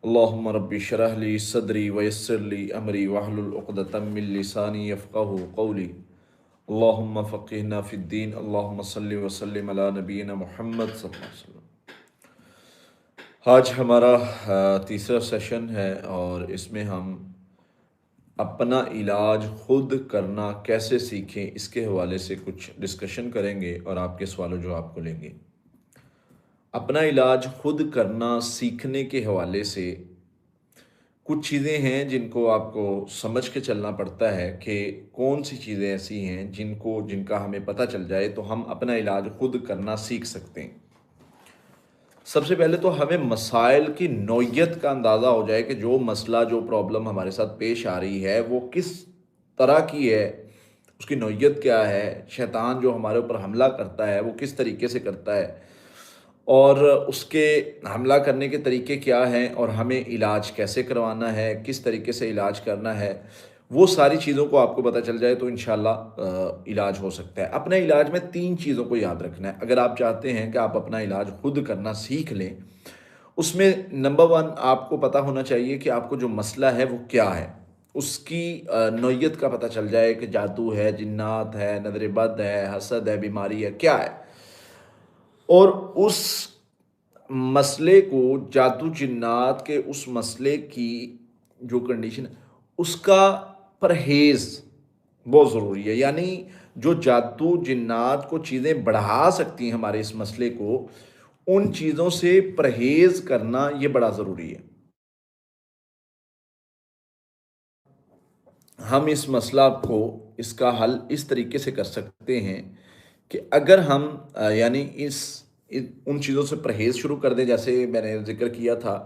अल्लाहुम्मा रब्बि इश्रह ली सदरी वयस्सिर ली अमरी वहलुल उक़दतम मिन लिसानी यफ़क़हू क़ौली। अल्लाहुम्मा फ़क़िहना फ़िद्दीन। अल्लाहुम्मा सल्लि व सल्लिम अला नबीना मुहम्मद सल्लल्लाहु अलैहि वसल्लम। आज हमारा तीसरा सेशन है और इसमें हम अपना इलाज खुद करना कैसे सीखें इसके हवाले से कुछ डिस्कशन करेंगे और आपके सवालों जवाब को लेंगे। अपना इलाज खुद करना सीखने के हवाले से कुछ चीज़ें हैं जिनको आपको समझ के चलना पड़ता है कि कौन सी चीज़ें ऐसी हैं जिनका हमें पता चल जाए तो हम अपना इलाज खुद करना सीख सकते हैं। सबसे पहले तो हमें मसाइल की नौइयत का अंदाज़ा हो जाए कि जो मसला जो प्रॉब्लम हमारे साथ पेश आ रही है वो किस तरह की है, उसकी नौइयत क्या है, शैतान जो हमारे ऊपर हमला करता है वो किस तरीके से करता है और उसके हमला करने के तरीके क्या हैं और हमें इलाज कैसे करवाना है, किस तरीके से इलाज करना है, वो सारी चीज़ों को आपको पता चल जाए तो इंशाल्लाह इलाज हो सकता है। अपने इलाज में 3 चीज़ों को याद रखना है। अगर आप चाहते हैं कि आप अपना इलाज खुद करना सीख लें, उसमें नंबर 1 आपको पता होना चाहिए कि आपको जो मसला है वो क्या है। उसकी नौइयत का पता चल जाए कि जादू है, जिन्नात है, नज़र बद है, हसद है, बीमारी है, क्या है? और उस मसले को जादू जिन्नात के उस मसले की जो कंडीशन है उसका परहेज़ बहुत ज़रूरी है। यानी जो जादू जिन्नात को चीज़ें बढ़ा सकती हैं हमारे इस मसले को, उन चीज़ों से परहेज़ करना ये बड़ा ज़रूरी है। हम इस मसला को इसका हल इस तरीके से कर सकते हैं कि अगर हम यानी उन चीज़ों से परहेज़ शुरू कर दें, जैसे मैंने ज़िक्र किया था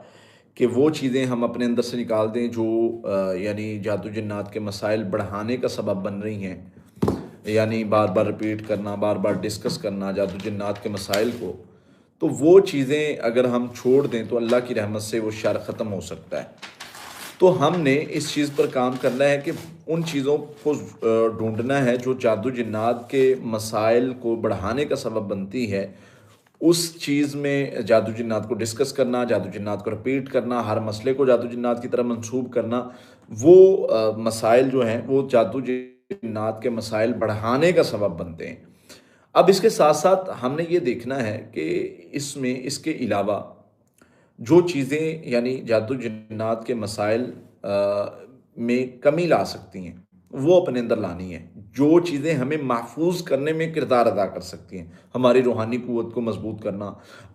कि वो चीज़ें हम अपने अंदर से निकाल दें जो यानी जादू जिन्नात के मसाइल बढ़ाने का सबब बन रही हैं। यानी बार बार रिपीट करना, बार बार डिस्कस करना जादू जिन्नात के मसाइल को, तो वो चीज़ें अगर हम छोड़ दें तो अल्लाह की रहमत से वो शर ख़त्म हो सकता है। तो हमने इस चीज़ पर काम करना है कि उन चीज़ों को ढूँढना है जो जादू जिन्नात के मसाइल को बढ़ाने का सबब बनती है। उस चीज़ में जादू जिन्नात को डिस्कस करना, जादू जिन्नात को रिपीट करना, हर मसले को जादू जिन्नात की तरह मंसूब करना, वो मसाइल जो हैं वो जादू जिन्नात के मसाइल बढ़ाने का सबब बनते हैं। अब इसके साथ-साथ हमने ये देखना है कि इसमें इसके अलावा जो चीज़ें यानी जादू जिन्नात के मसाइल में कमी ला सकती हैं, वो अपने अंदर लानी है। जो चीज़ें हमें महफूज़ करने में किरदार अदा कर सकती हैं, हमारी रूहानी क़ुव्वत को मज़बूत करना,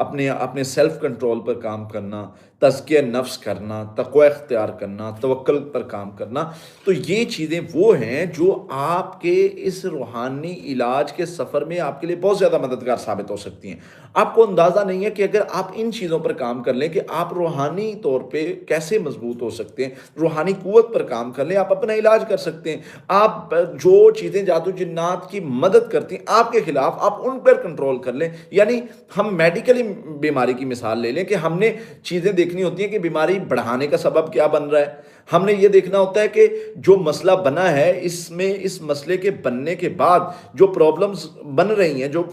अपने अपने सेल्फ़ कंट्रोल पर काम करना, तज़किया नफ़्स करना, तक़वा इख्तियार करना, तवक्कुल पर काम करना। तो ये चीज़ें वो हैं जो आपके इस रूहानी इलाज के सफ़र में आपके लिए बहुत ज़्यादा मददगार साबित हो सकती हैं। आपको अंदाज़ा नहीं है कि अगर आप इन चीज़ों पर काम कर लें कि आप रूहानी तौर पे कैसे मज़बूत हो सकते हैं, रूहानी क़ुव्वत पर काम कर लें, आप अपना इलाज कर सकते हैं। आप जो चीज़ें जादू जिन्नात की मदद करती हैं आपके खिलाफ, आप उन पर कंट्रोल कर लें। यानी हम मेडिकली बीमारी की मिसाल ले लें कि हमने चीज़ें देखनी होती हैं कि बीमारी बढ़ाने का सबब क्या बन रहा है। हमने ये देखना होता है कि जो मसला बना है इसमें इस मसले के बनने के बाद जो प्रॉब्लम्स बन रही हैं, जो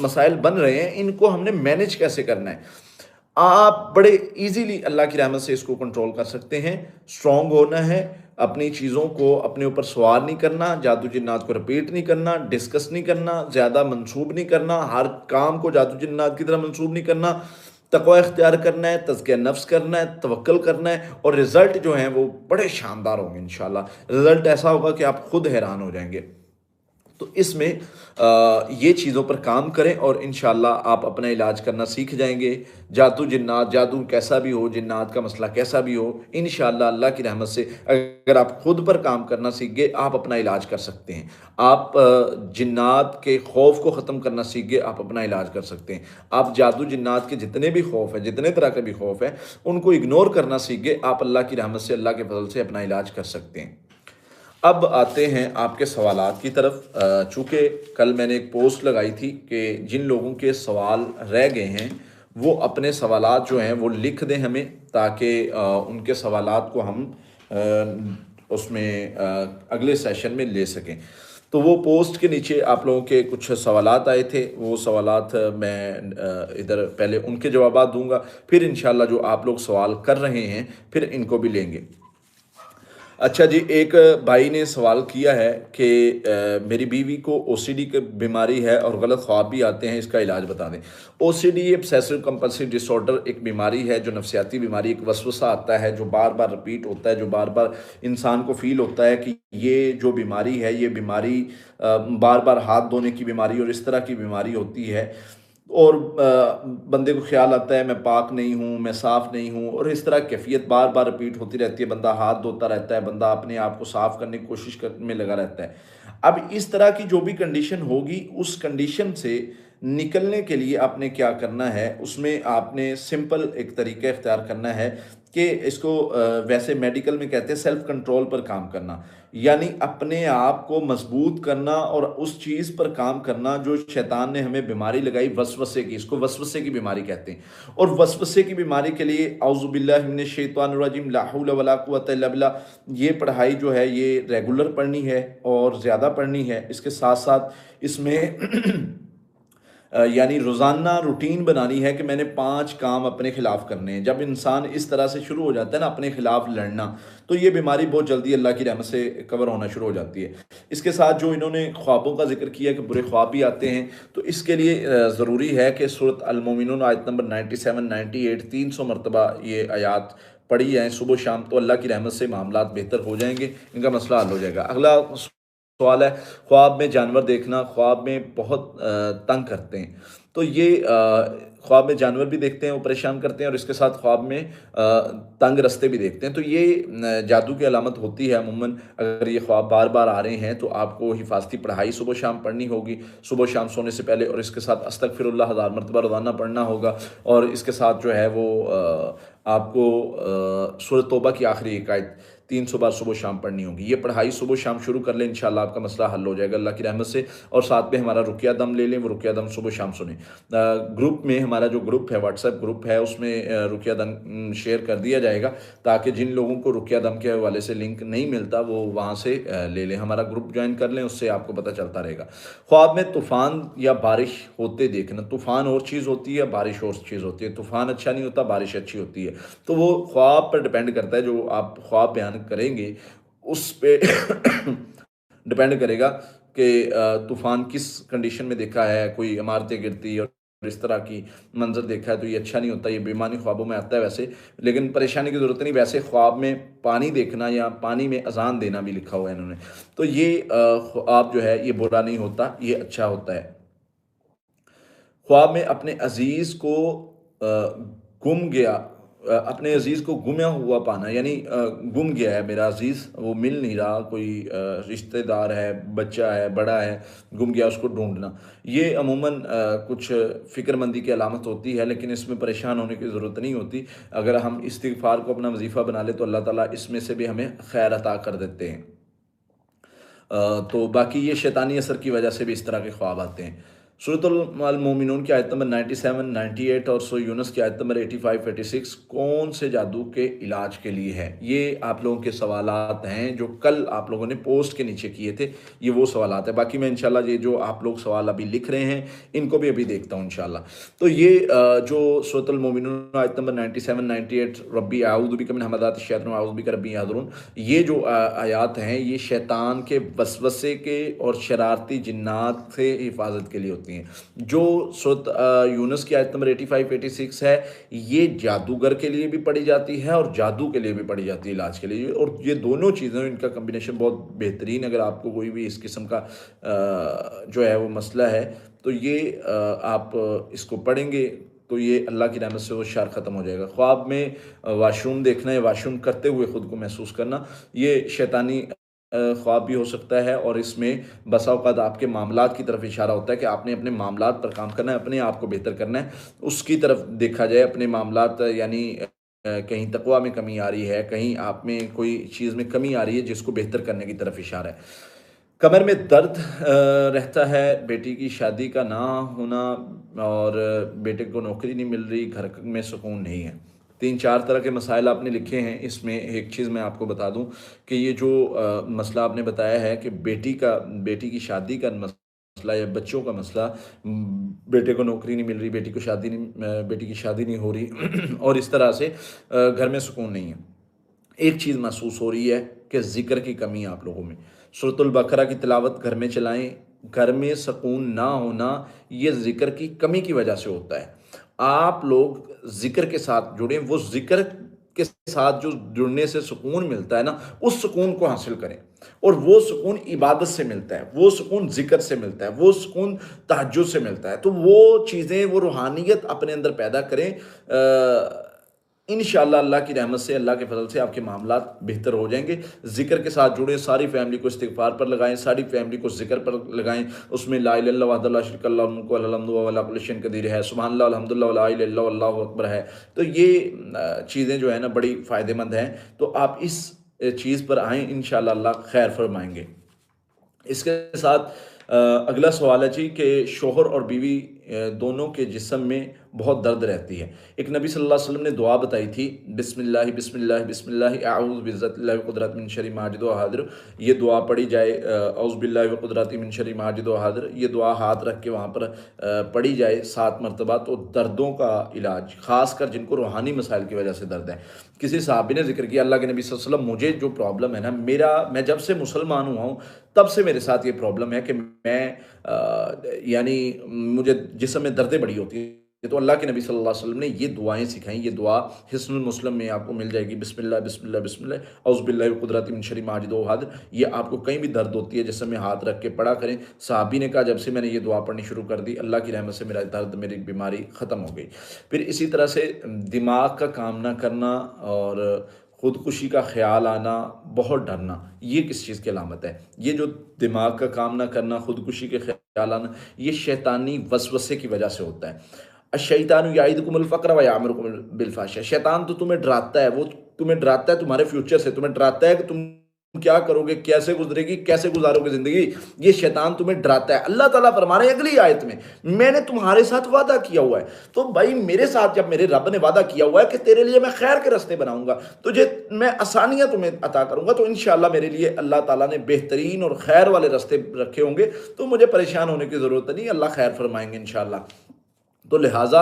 मसाइल बन रहे हैं, इनको हमने मैनेज कैसे करना है। आप बड़े ईज़िली अल्लाह की रहमत से इसको कंट्रोल कर सकते हैं। स्ट्रॉन्ग होना है, अपनी चीज़ों को अपने ऊपर सवार नहीं करना, जादू जिन्नात को रिपीट नहीं करना, डिस्कस नहीं करना, ज़्यादा मंसूब नहीं करना, हर काम को जादू जिन्नात की तरह मंसूब नहीं करना, तक़वा इख्तियार करना है, तज़किया नफ़्स करना है, तवक्कुल करना है और रिज़ल्ट जो हैं वो बड़े शानदार होंगे इंशाअल्लाह। रिज़ल्ट ऐसा होगा कि आप खुद हैरान हो जाएँगे। तो इसमें ये चीज़ों पर काम करें और इंशाअल्लाह आप अपना इलाज करना सीख जाएँगे। जादू जिन्नात, जादू कैसा भी हो, जिन्नात का मसला कैसा भी हो, इंशाअल्लाह अल्लाह की रहमत से अगर आप खुद पर काम करना सीख गए, आप अपना इलाज कर सकते हैं। आप जिन्नात के खौफ को ख़त्म करना सीख गए, आप अपना इलाज कर सकते हैं। आप जादू जिन्नात के जितने भी खौफ हैं, जितने तरह के भी खौफ हैं, उनको इग्नोर करना सीख गए, आप अल्लाह की रहमत से, अल्लाह के फ़ज़ल से अपना इलाज कर सकते हैं। अब आते हैं आपके सवालात की तरफ। चूँकि कल मैंने एक पोस्ट लगाई थी कि जिन लोगों के सवाल रह गए हैं वो अपने सवालात जो हैं वो लिख दें हमें, ताकि उनके सवालात को हम उसमें अगले सेशन में ले सकें। तो वो पोस्ट के नीचे आप लोगों के कुछ सवालात आए थे, वो सवालात मैं इधर पहले उनके जवाबात दूँगा, फिर इंशाअल्लाह जो आप लोग सवाल कर रहे हैं, फिर इनको भी लेंगे। अच्छा जी, एक भाई ने सवाल किया है कि मेरी बीवी को ओसीडी की बीमारी है और गलत ख्वाब भी आते हैं, इसका इलाज बता दें। ओसीडी ऑब्सेसिव कंपल्सिव डिसऑर्डर एक बीमारी है, जो नफसियाती बीमारी, एक वसवसा आता है जो बार बार रिपीट होता है, जो बार बार इंसान को फील होता है कि ये जो बीमारी है, ये बीमारी बार बार हाथ धोने की बीमारी और इस तरह की बीमारी होती है। और बंदे को ख्याल आता है मैं पाक नहीं हूँ, मैं साफ़ नहीं हूँ, और इस तरह कैफ़ियत बार बार रिपीट होती रहती है। बंदा हाथ धोता रहता है, बंदा अपने आप को साफ़ करने की कोशिश में लगा रहता है। अब इस तरह की जो भी कंडीशन होगी, उस कंडीशन से निकलने के लिए आपने क्या करना है, उसमें आपने सिंपल एक तरीका इख्तियार करना है कि इसको वैसे मेडिकल में कहते हैं सेल्फ कंट्रोल पर काम करना। यानी अपने आप को मजबूत करना और उस चीज़ पर काम करना जो शैतान ने हमें बीमारी लगाई वसवसे की, इसको वसवसे की बीमारी कहते हैं। और वसवसे की बीमारी के लिए औज़ुबिल्लाहि मिनश शैतानिर रजीम ला हौला वला कुव्वता इल्ला बिल्लाह, ये पढ़ाई जो है ये रेगुलर पढ़नी है और ज़्यादा पढ़नी है। इसके साथ साथ इसमें यानी रोज़ाना रूटीन बनानी है कि मैंने 5 काम अपने खिलाफ करने हैं। जब इंसान इस तरह से शुरू हो जाता है ना अपने खिलाफ लड़ना, तो ये बीमारी बहुत जल्दी अल्लाह की रहमत से कवर होना शुरू हो जाती है। इसके साथ जो इन्होंने ख्वाबों का ज़िक्र किया कि बुरे ख्वाब भी आते हैं, तो इसके लिए ज़रूरी है कि सूरत अल मोमिनून आयत नंबर 97, 98, 300 मरतबा ये आयात पढ़ी जाएँ सुबह शाम, तो अल्लाह की रहमत से मामलात बेहतर हो जाएँगे, इनका मसला हल हो जाएगा। अगला सवाल है, ख्वाब में जानवर देखना, ख्वाब में बहुत तंग करते हैं। तो ये ख्वाब में जानवर भी देखते हैं, वो परेशान करते हैं, और इसके साथ ख्वाब में तंग रास्ते भी देखते हैं। तो ये जादू की अलामत होती है अमूमन। अगर ये ख्वाब बार बार आ रहे हैं तो आपको हिफाजती पढ़ाई सुबह शाम पढ़नी होगी, सुबह शाम सोने से पहले, और इसके साथ अस्तगफिरुल्लाह 1000 मरतबा रोज़ाना पढ़ना होगा। और इसके साथ जो है वो आपको सूरह तौबा की आखिरी एक आयत 300 बार सुबह शाम पढ़नी होगी। ये पढ़ाई सुबह शाम शुरू कर लें, इंशाअल्लाह आपका मसला हल हो जाएगा अल्लाह की रहमत से। और साथ में हमारा रुकिया दम ले लें, वो रुकिया दम सुबह शाम सुनें। ग्रुप में हमारा जो ग्रुप है, व्हाट्सएप ग्रुप है, उसमें रुकिया दम शेयर कर दिया जाएगा, ताकि जिन लोगों को रुकिया दम के हवाले से लिंक नहीं मिलता वो वहाँ से ले लें, हमारा ग्रुप ज्वाइन कर लें, उससे आपको पता चलता रहेगा। ख्वाब में तूफ़ान या बारिश होते देखना, तूफ़ान और चीज़ होती है, बारिश और चीज़ होती है। तूफ़ान अच्छा नहीं होता, बारिश अच्छी होती है। तो वो ख्वाब पर डिपेंड करता है, जो आप ख्वाब बयान करेंगे उस पे डिपेंड करेगा कि तूफ़ान किस कंडीशन में देखा है। कोई इमारतें गिरती और इस तरह की मंज़र देखा है तो ये अच्छा नहीं होता, ये बेईमानी ख्वाबों में आता है वैसे, लेकिन परेशानी की ज़रूरत नहीं। वैसे ख्वाब में पानी देखना या पानी में अज़ान देना भी लिखा हुआ है इन्होंने, तो ये ख्वाब जो है ये बुरा नहीं होता, ये अच्छा होता है। ख्वाब में अपने अज़ीज़ को गुम गया, अपने अज़ीज़ को गुमा हुआ पाना, यानी गुम गया है मेरा अज़ीज़, वो मिल नहीं रहा, कोई रिश्तेदार है, बच्चा है, बड़ा है, गुम गया, उसको ढूँढना। ये अमूमन कुछ फ़िक्रमंदी की अलामत होती है, लेकिन इसमें परेशान होने की ज़रूरत नहीं होती। अगर हम इस्तिग़फ़ार को अपना वज़ीफ़ा बना लें तो अल्लाह ताला इसमें से भी हमें खैर अता कर देते हैं। तो बाकी ये शैतानी असर की वजह से भी इस तरह के ख्वाब आते हैं। सूरतुल अल मोमिनून की आयत नंबर 97, 98 और सूरह यूनुस की आयत नंबर 85, 86 कौन से जादू के इलाज के लिए है? ये आप लोगों के सवालात हैं जो कल आप लोगों ने पोस्ट के नीचे किए थे, ये वो सवालात हैं। बाकी मैं इंशाल्लाह ये जो आप लोग सवाल अभी लिख रहे हैं, इनको भी अभी देखता हूँ इंशाल्लाह। तो ये जो सूरतुल मोमिनून आयत नंबर 97, 98 रब्बी अऊज़ु बिका मिन हमाज़ातिश शैतान व अऊज़ु बिका रब्बी यहज़ुरून, ये जो आयात हैं ये शैतान के वसवसे के और शरारती जिन्नात से हिफाजत के लिए होती हैं। जो सूरत यूनुस की आयत नंबर 85, 86 है, ये जादूगर के लिए भी पढ़ी जाती है और जादू के लिए भी पढ़ी जाती है, इलाज के लिए। और ये दोनों चीज़ें, इनका कम्बिनेशन बहुत बेहतरीन। अगर आपको कोई भी इस किस्म का जो है वो मसला है, तो ये आप इसको पढ़ेंगे तो ये अल्लाह की रहमत से वो शर ख़त्म हो जाएगा। ख्वाब में वाशरूम देखना है, वाशरूम करते हुए ख़ुद को महसूस करना, ये शैतानी ख्वाब भी हो सकता है। और इसमें बसा औक़ात आपके मामलात की तरफ इशारा होता है कि आपने अपने मामलात पर काम करना है, अपने आप को बेहतर करना है, उसकी तरफ देखा जाए। अपने मामलात यानी कहीं तक़वा में कमी आ रही है, कहीं आप में कोई चीज़ में कमी आ रही है, जिसको बेहतर करने की तरफ इशारा है। कमर में दर्द रहता है, बेटी की शादी का ना होना, और बेटे को नौकरी नहीं मिल रही, घर में सुकून नहीं है। 3-4 तरह के मसाइल आपने लिखे हैं। इसमें एक चीज़ मैं आपको बता दूँ कि ये जो मसला आपने बताया है कि बेटी की शादी का मसला या बच्चों का मसला, बेटे को नौकरी नहीं मिल रही, बेटी की शादी नहीं हो रही और इस तरह से घर में सुकून नहीं है। एक चीज़ महसूस हो रही है कि ज़िक्र की कमी है आप लोगों में। सूरतुल बकरा की तिलावत घर में चलाएँ, घर में सुकून ना होना ये ज़िक्र की कमी की वजह से होता है। आप लोग ज़िक्र के साथ जुड़ें, वो ज़िक्र के साथ जो जुड़ने से सुकून मिलता है ना, उस सुकून को हासिल करें और वो सुकून इबादत से मिलता है, वो सुकून ज़िक्र से मिलता है, वो सुकून तहज्जुद से मिलता है। तो वो चीज़ें, वो रूहानियत अपने अंदर पैदा करें। इंशाअल्लाह अल्लाह की रहमत से, अल्लाह के फज़ल से आपके मामलात बेहतर हो जाएँगे। ज़िक्र के साथ जुड़ें, सारी फैमिली को इस्तिग़फ़ार पर लगाएँ, सारी फैमिली को ज़िक्र पर लगाएँ। उसमें ला इलाहा इल्लल्लाह वहदहू ला शरीका लहू मुल्कु वल हम्दु व हुवा अला कुल्लि शैइन क़दीर है, सुब्हानल्लाह वल्हम्दुलिल्लाह व ला इलाहा इल्लल्लाह वल्लाहु अकबर है। तो ये चीज़ें जो है ना बड़ी फ़ायदेमंद हैं। तो आप इस चीज़ पर आएँ, इंशाअल्लाह अल्लाह खैर फ़रमाएँगे। इसके साथ अगला सवाल है जी कि शौहर और बीवी दोनों के जिस्म में बहुत दर्द रहती है। एक नबी सल्लल्लाहु अलैहि वसल्लम ने दुआ बताई थी, बिस्मिल्लाहि बिस्मिल्लाहि बिस्मिल्लाहि अऊज़ु बिइज़्ज़तिल्लाहि व क़ुदरतिही मिन शर्रि मा अजिदु व हाज़िर। ये दुआ पढ़ी जाए, औज़ु बिल्लाहि व क़ुदरतिही मिन शर्रि मा अजिदु व हाज़िर। ये दुआ हाथ रख के वहाँ पर पढ़ी जाए 7 मरतबा, तो दर्दों का इलाज, ख़ासकर जिनको रूहानी मसाइल की वजह से दर्द है। किसी सहाबी ने ज़िक्र किया, अल्लाह के नबी सल्लल्लाहु अलैहि वसल्लम, मुझे जो प्रॉब्लम है ना, मैं जब से मुसलमान हुआ हूँ तब से मेरे साथ ये प्रॉब्लम है कि यानी मुझे जिस्म में दर्दें बड़ी होती हैं। तो अल्लाह के नबी सल्लल्लाहु अलैहि वसल्लम ने ये दुआएँ सिखाई। ये दुआ हिस्नुल मुस्लिम में आपको मिल जाएगी, बिस्मिल्लाह बिस्मिल्लाह बिस्मिल्लाह औज़ु बिल्लाहि व क़ुदरतिही मिन शर्रि मा अजिदु व हाज़िर। ये आपको कहीं भी दर्द होती है जिस्म में हाथ रख के पढ़ा करें। सहाबी ने कहा, जब से मैंने ये दुआ पढ़नी शुरू कर दी, अल्लाह की रहमत से मेरा दर्द, मेरी बीमारी ख़त्म हो गई। फिर इसी तरह से दिमाग का काम ना करना और खुदकुशी का ख़्याल आना, बहुत डरना, ये किस चीज़ की अलामत है? ये जो दिमाग का काम ना करना, खुदकुशी के ख़्याल आना, ये शैतानी वसवसे की वजह से होता है। अश-शैतानु याइदुकुमुल फ़क़्र व यामुरुकुम बिल फ़हशा। शैतान तो तुम्हें डराता है, वो तुम्हें डराता है तुम्हारे फ्यूचर से, तुम्हें डराता है कि तुम क्या करोगे, कैसे गुज़रेगी, कैसे गुज़ारोगे ज़िंदगी, ये शैतान तुम्हें डराता है। अल्लाह ताला फरमा रहे हैं अगली आयत में, मैंने तुम्हारे साथ वादा किया हुआ है। तो भाई मेरे साथ जब मेरे रब ने वादा किया हुआ है कि तेरे लिए मैं खैर के रास्ते बनाऊँगा, तुझे मैं आसानियाँ तुम्हें अता करूँगा, तो इंशाअल्लाह मेरे लिए अल्लाह ताला ने बेहतरीन और खैर वाले रास्ते रखे होंगे, तो मुझे परेशान होने की ज़रूरत नहीं, अल्लाह खैर फरमाएँगे इंशाअल्लाह। तो लिहाजा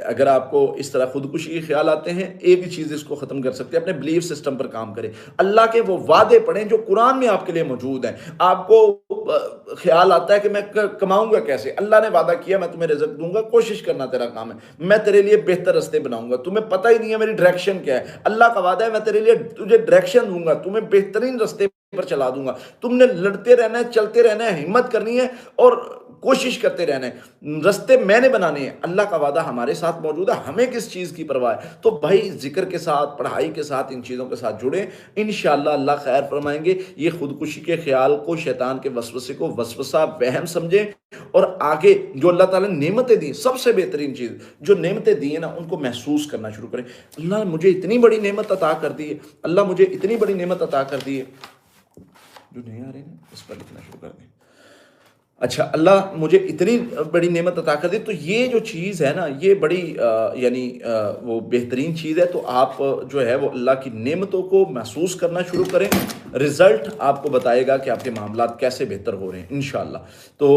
अगर आपको इस तरह खुदकुशी के ख्याल आते हैं, एक ही चीज़ इसको ख़त्म कर सकते हैं, अपने बिलीफ सिस्टम पर काम करें। अल्लाह के वो वादे पढ़ें जो कुरान में आपके लिए मौजूद हैं। आपको ख्याल आता है कि मैं कमाऊंगा कैसे, अल्लाह ने वादा किया मैं तुम्हें रिज़्क़ दूंगा, कोशिश करना तेरा काम है, मैं तेरे लिए बेहतर रास्ते बनाऊंगा, तुम्हें पता ही नहीं है मेरी डायरेक्शन क्या है। अल्लाह का वादा है मैं तेरे लिए तुझे डायरेक्शन दूंगा, तुम्हें बेहतरीन रास्ते पर चला दूंगा। तुमने लड़ते रहना है, चलते रहना है, हिम्मत करनी है और कोशिश करते रहना है, रास्ते मैंने बनाने हैं। अल्लाह का वादा हमारे साथ मौजूद है, हमें किस चीज़ की परवाह है। तो भाई जिक्र के साथ, पढ़ाई के साथ, इन चीज़ों के साथ जुड़े, इंशाअल्लाह अल्लाह खैर फरमाएंगे। ये खुदकुशी के ख्याल को, शैतान के वसवसे को वसवसा वहम समझें और आगे जो अल्लाह ताला ने नेमतें दी, सबसे बेहतरीन चीज़ जो नेमतें दी है ना, उनको महसूस करना शुरू करें। अल्लाह ने मुझे इतनी बड़ी नेमत अता कर दी है, अल्लाह मुझे इतनी बड़ी नेमत अता कर दी है। जो नहीं आ रहे हैं इस पर लिखना शुरू कर दें। अच्छा, अल्लाह मुझे इतनी बड़ी नेमत अता कर दी, तो ये जो चीज़ है ना, ये बड़ी यानी वो बेहतरीन चीज़ है। तो आप जो है वो अल्लाह की नेमतों को महसूस करना शुरू करें, रिज़ल्ट आपको बताएगा कि आपके मामलात कैसे बेहतर हो रहे हैं इंशाअल्लाह। तो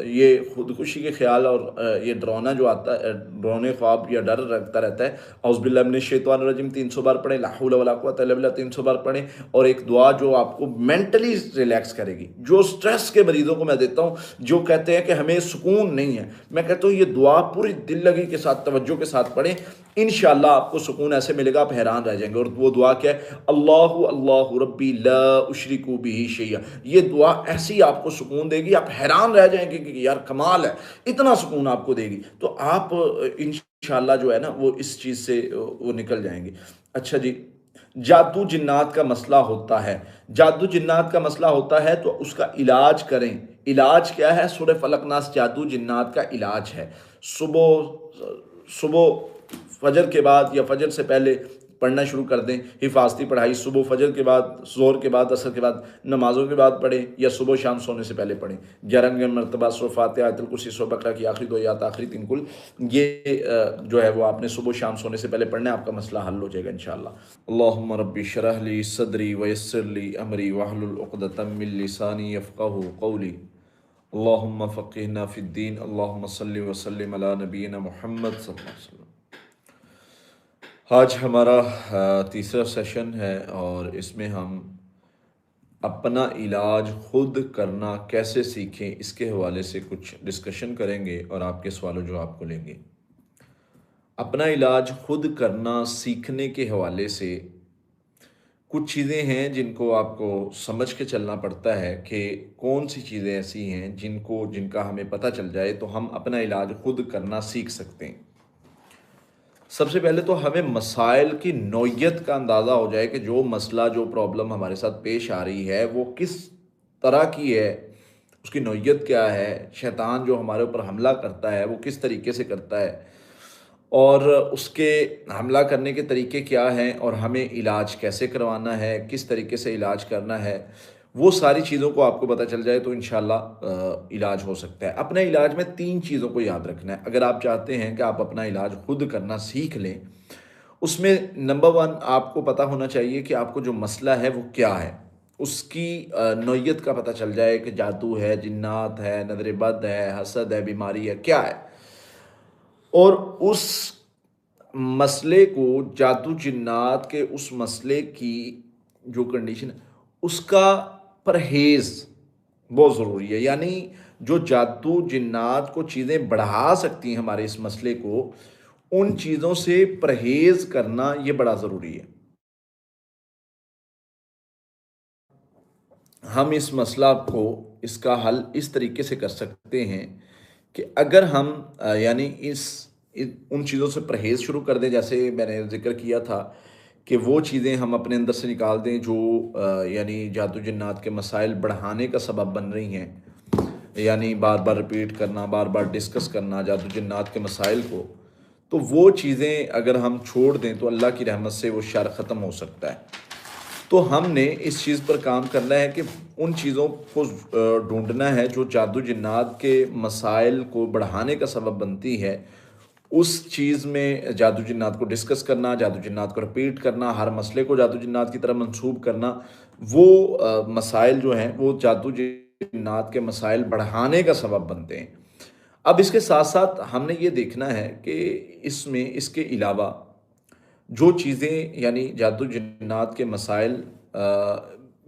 ये खुदकुशी के ख्याल और ये डराना जो आता है, डराने ख्वाब या डर रखता रहता है, औज़ु बिल्लाहि मिनश शैतानिर रजीम 300 बार पढ़ें, ला हौला वला कुव्वता इल्ला बिल्लाह 300 बार पढ़ें। और एक दुआ जो आपको मेंटली रिलैक्स करेगी, जो स्ट्रेस के मरीजों को मैं देता हूँ, जो कहते हैं कि हमें सुकून नहीं है, मैं कहता हूँ ये दुआ पूरी दिल लगी के साथ, तवज्जो के साथ पढ़ें, इंशाअल्लाह आपको सुकून ऐसे मिलेगा आप हैरान रह जाएंगे। और वो दुआ क्या है, अल्लाहु अल्लाहु रब्बी ला उशरिकु बिही शैया। ये दुआ ऐसी आपको सुकून देगी, आप हैरान रह जाएंगे कि यार कमाल है, इतना सुकून आपको देगी। तो आप इंशाअल्लाह जो है ना वो इस चीज़ से वो निकल जाएंगे। अच्छा जी, जादू जिन्नात का मसला होता है, जादू जिन्नात का मसला होता है तो उसका इलाज करें। इलाज क्या है? सूरह फलक नास जादू जिन्नात का इलाज है। सुबह सुबह फजर के बाद या फजर से पहले पढ़ना शुरू कर दें। हिफाजती पढ़ाई सुबह फजर के बाद, ज़ोहर के बाद, असर के बाद, नमाज़ों के बाद पढ़ें या सुबह शाम सोने से पहले पढ़ें। 11 मरतबा सूरह फातिहा, आयतुल कुर्सी, सूरह बकरा की आखिरी 2 आयत, आखिरी 3 कुल, ये जो है वो आपने सुबह शाम सोने से पहले पढ़ना है, आपका मसला हल हो जाएगा इंशाअल्लाह। अल्लाहुम्मा रब्बी शरह ली सदरी व यस्सिर ली अमरी वहलुल उक़दतम मिन लिसानी यफ़क़हू क़ौली। अल्लाहुम्मा फ़क़िहना फ़िद्दीन। अल्लाहुम्मा सल्लि व सल्लिम अला नबीना मुहम्मद सल्लल्लाहु अलैहि वसल्लम। आज हमारा तीसरा सेशन है और इसमें हम अपना इलाज खुद करना कैसे सीखें, इसके हवाले से कुछ डिस्कशन करेंगे और आपके सवालों जवाब को लेंगे। अपना इलाज खुद करना सीखने के हवाले से कुछ चीज़ें हैं जिनको आपको समझ के चलना पड़ता है कि कौन सी चीज़ें ऐसी हैं जिनका हमें पता चल जाए तो हम अपना इलाज खुद करना सीख सकते हैं। सबसे पहले तो हमें मसाइल की नौइयत का अंदाज़ा हो जाए कि जो मसला, जो प्रॉब्लम हमारे साथ पेश आ रही है वो किस तरह की है, उसकी नौइयत क्या है, शैतान जो हमारे ऊपर हमला करता है वो किस तरीके से करता है और उसके हमला करने के तरीके क्या हैं और हमें इलाज कैसे करवाना है, किस तरीके से इलाज करना है, वो सारी चीज़ों को आपको पता चल जाए तो इंशाल्लाह इलाज हो सकता है। अपने इलाज में 3 चीज़ों को याद रखना है। अगर आप चाहते हैं कि आप अपना इलाज खुद करना सीख लें, उसमें नंबर 1 आपको पता होना चाहिए कि आपको जो मसला है वो क्या है। उसकी नौइयत का पता चल जाए कि जादू है, जिन्नात है, नज़र बद है, हसद है, बीमारी है, क्या है। और उस मसले को, जादू जिन्नात के उस मसले की जो कंडीशन है, उसका परहेज़ बहुत ज़रूरी है। यानी जो जादू जिन्नात को चीज़ें बढ़ा सकती हैं हमारे इस मसले को, उन चीज़ों से परहेज़ करना ये बड़ा ज़रूरी है। हम इस मसला को, इसका हल इस तरीके से कर सकते हैं कि अगर हम यानी उन चीज़ों से परहेज़ शुरू कर दें, जैसे मैंने ज़िक्र किया था कि वो चीज़ें हम अपने अंदर से निकाल दें जो यानी जादू जिन्नात के मसाइल बढ़ाने का सबब बन रही हैं। यानी बार बार रिपीट करना, बार बार डिस्कस करना जादू जिन्नात के मसाइल को, तो वो चीज़ें अगर हम छोड़ दें तो अल्लाह की रहमत से वो शर ख़त्म हो सकता है। तो हमने इस चीज़ पर काम करना है कि उन चीज़ों को ढूंढना है जो जादू जिन्नात के मसाइल को बढ़ाने का सबब बनती है। उस चीज़ में जादू जिन्नात को डिस्कस करना, जादू जिन्नात को रिपीट करना, हर मसले को जादू जिन्नात की तरह मंसूब करना, वो मसाइल जो हैं वो जादू जिन्नात के मसाइल बढ़ाने का सबब बनते हैं। अब इसके साथ साथ हमने ये देखना है कि इसमें इसके अलावा जो चीज़ें यानी जादू जिन्नात के मसाइल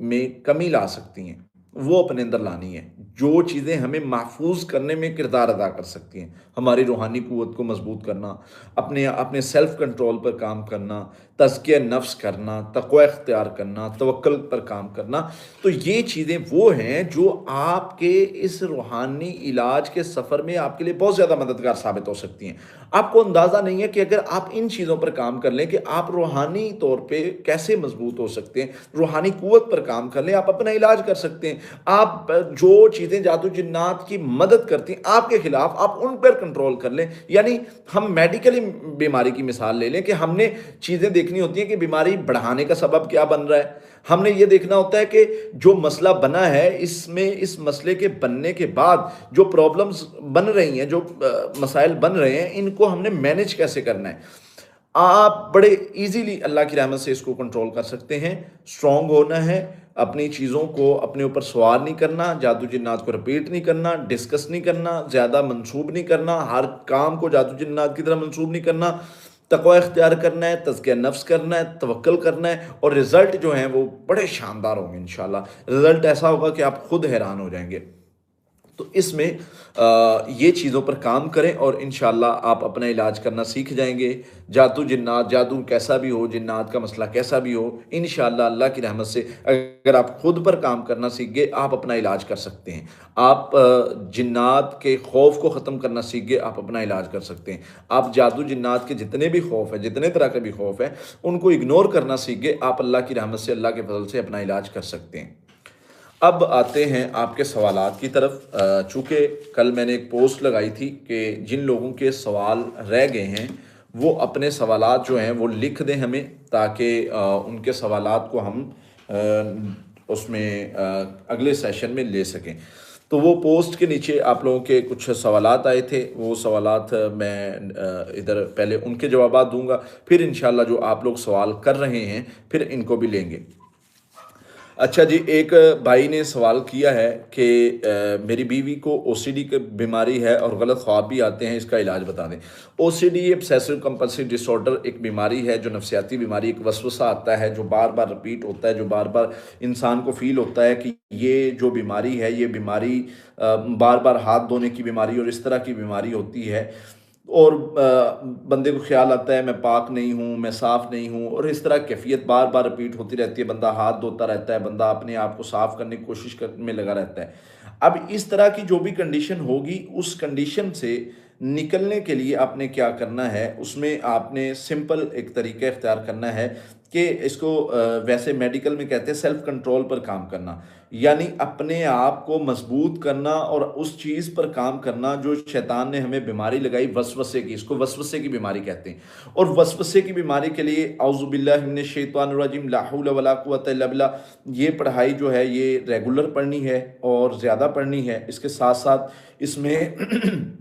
में कमी ला सकती हैं, वो अपने अंदर लानी है। जो चीज़ें हमें महफूज करने में किरदार अदा कर सकती हैं, हमारी रूहानी क़ुव्वत को मज़बूत करना, अपने अपने सेल्फ़ कंट्रोल पर काम करना, तज़किया नफ्स करना, तक़वा इख्तियार करना, तवक्कुल पर काम करना, तो ये चीज़ें वो हैं जो आपके इस रूहानी इलाज के सफ़र में आपके लिए बहुत ज़्यादा मददगार साबित हो सकती हैं। आपको अंदाज़ा नहीं है कि अगर आप इन चीज़ों पर काम कर लें कि आप रूहानी तौर पे कैसे मज़बूत हो सकते हैं, रूहानी क़ुव्वत पर काम कर लें, आप अपना इलाज कर सकते हैं। आप जो चीज़ें जादू जिन्नात की मदद करती हैं आपके ख़िलाफ़, आप उन पर कंट्रोल कर लें। यानी हम मेडिकली बीमारी की मिसाल ले लें कि हमने चीज़ें देखनी होती हैं कि बीमारी बढ़ाने का सबब क्या बन रहा है। हमने ये देखना होता है कि जो मसला बना है, इसमें इस मसले के बनने के बाद जो प्रॉब्लम्स बन रही हैं, जो मसाइल बन रहे हैं, इनको हमने मैनेज कैसे करना है। आप बड़े ईज़िली अल्लाह की रहमत से इसको कंट्रोल कर सकते हैं। स्ट्रॉन्ग होना है, अपनी चीज़ों को अपने ऊपर सवार नहीं करना, जादू जिन्नात को रिपीट नहीं करना, डिस्कस नहीं करना, ज़्यादा मंसूब नहीं करना, हर काम को जादू जिन्नात की तरह मंसूब नहीं करना, तक़वा इख्तियार करना है, तज़किया नफ्स करना है, तवक्कुल करना है और रिज़ल्ट जो हैं वो बड़े शानदार होंगे इंशाअल्लाह। रिज़ल्ट ऐसा होगा कि आप खुद हैरान हो जाएंगे। तो इसमें ये चीज़ों पर काम करें और इंशाअल्लाह आप अपना इलाज करना सीख जाएंगे। जादू जिन्नात, जादू कैसा भी हो, जिन्नात का मसला कैसा भी हो, इंशाअल्लाह अल्लाह की रहमत से अगर आप खुद पर काम करना सीख गए, आप अपना इलाज कर सकते हैं। आप जिन्नात के खौफ को ख़त्म करना सीख गए, आप अपना इलाज कर सकते हैं। आप जादू जिन्नात के जितने भी खौफ है, जितने तरह के भी खौफ है, उनको इग्नोर करना सीख गए, आप अल्लाह की रहमत से, अल्लाह के फज़ल से अपना इलाज कर सकते हैं। अब आते हैं आपके सवालात की तरफ। चूँकि कल मैंने एक पोस्ट लगाई थी कि जिन लोगों के सवाल रह गए हैं वो अपने सवालात जो हैं वो लिख दें हमें, ताकि उनके सवालात को हम उसमें अगले सेशन में ले सकें। तो वो पोस्ट के नीचे आप लोगों के कुछ सवालात आए थे, वो सवालात मैं इधर पहले उनके जवाबात दूंगा, फिर इंशाल्लाह जो आप लोग सवाल कर रहे हैं फिर इनको भी लेंगे। अच्छा जी, एक भाई ने सवाल किया है कि मेरी बीवी को ओसीडी की बीमारी है और गलत ख्वाब भी आते हैं, इसका इलाज बता दें। ओसीडी ऑब्सेसिव कंपल्सिव डिसऑर्डर एक बीमारी है, जो नफसियाती बीमारी, एक वसवसा आता है जो बार बार रिपीट होता है, जो बार बार इंसान को फील होता है कि ये जो बीमारी है, ये बीमारी बार बार हाथ धोने की बीमारी और इस तरह की बीमारी होती है। और बंदे को ख्याल आता है मैं पाक नहीं हूँ, मैं साफ़ नहीं हूँ, और इस तरह कैफियत बार बार रिपीट होती रहती है। बंदा हाथ धोता रहता है, बंदा अपने आप को साफ़ करने की कोशिश में लगा रहता है। अब इस तरह की जो भी कंडीशन होगी, उस कंडीशन से निकलने के लिए आपने क्या करना है, उसमें आपने सिंपल एक तरीका इख्तियार करना है कि इसको वैसे मेडिकल में कहते हैं सेल्फ कंट्रोल पर काम करना, यानी अपने आप को मजबूत करना और उस चीज़ पर काम करना जो शैतान ने हमें बीमारी लगाई वसवसे की, इसको वसवसे की बीमारी कहते हैं। और वसवसे की बीमारी के लिए औज़ुबिल्लाहि मिनश शैतानिर रजीम ला हौला वला कुव्वता इल्ला बिल्लाह, ये पढ़ाई जो है ये रेगुलर पढ़नी है और ज़्यादा पढ़नी है। इसके साथ साथ इसमें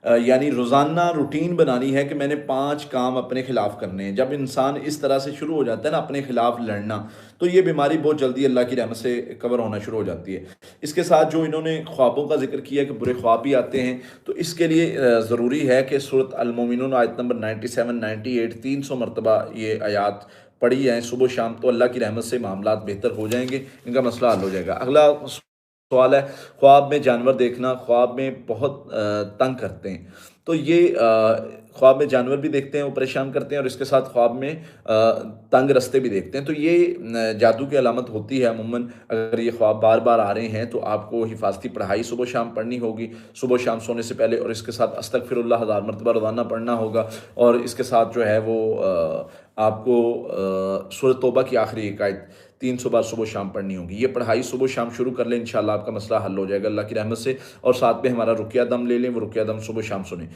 यानी रोज़ाना रूटीन बनानी है कि मैंने 5 काम अपने खिलाफ करने हैं। जब इंसान इस तरह से शुरू हो जाता है ना अपने खिलाफ लड़ना, तो ये बीमारी बहुत जल्दी अल्लाह की रहमत से कवर होना शुरू हो जाती है। इसके साथ जो इन्होंने ख्वाबों का जिक्र किया कि बुरे ख्वाब भी आते हैं, तो इसके लिए ज़रूरी है कि सूरत अल मोमिनून आयत नंबर 97, 98, 300 मरतबा ये आयात पढ़ी जाएँ सुबह शाम, तो अल्लाह की रहमत से मामलात बेहतर हो जाएंगे, इनका मसला हल हो जाएगा। अगला सवाल है, ख्वाब में जानवर देखना, ख्वाब में बहुत तंग करते हैं। तो ये ख्वाब में जानवर भी देखते हैं, वो परेशान करते हैं, और इसके साथ ख्वाब में तंग रास्ते भी देखते हैं। तो ये जादू की अलामत होती है अमूमन। अगर ये ख्वाब बार बार आ रहे हैं तो आपको हिफाजती पढ़ाई सुबह शाम पढ़नी होगी, सुबह शाम सोने से पहले, और इसके साथ अस्तगफिरुल्लाह 1000 मरतबा रोज़ाना पढ़ना होगा। और इसके साथ जो है वो आपको सूरह तौबा की आखिरी एक आयत 300 बार सुबह शाम पढ़नी होगी। ये पढ़ाई सुबह शाम शुरू कर लें, इंशाल्लाह आपका मसला हल हो जाएगा अल्लाह की रहमत से। और साथ में हमारा रुकिया दम ले लें, वो रुकिया दम सुबह शाम सुने।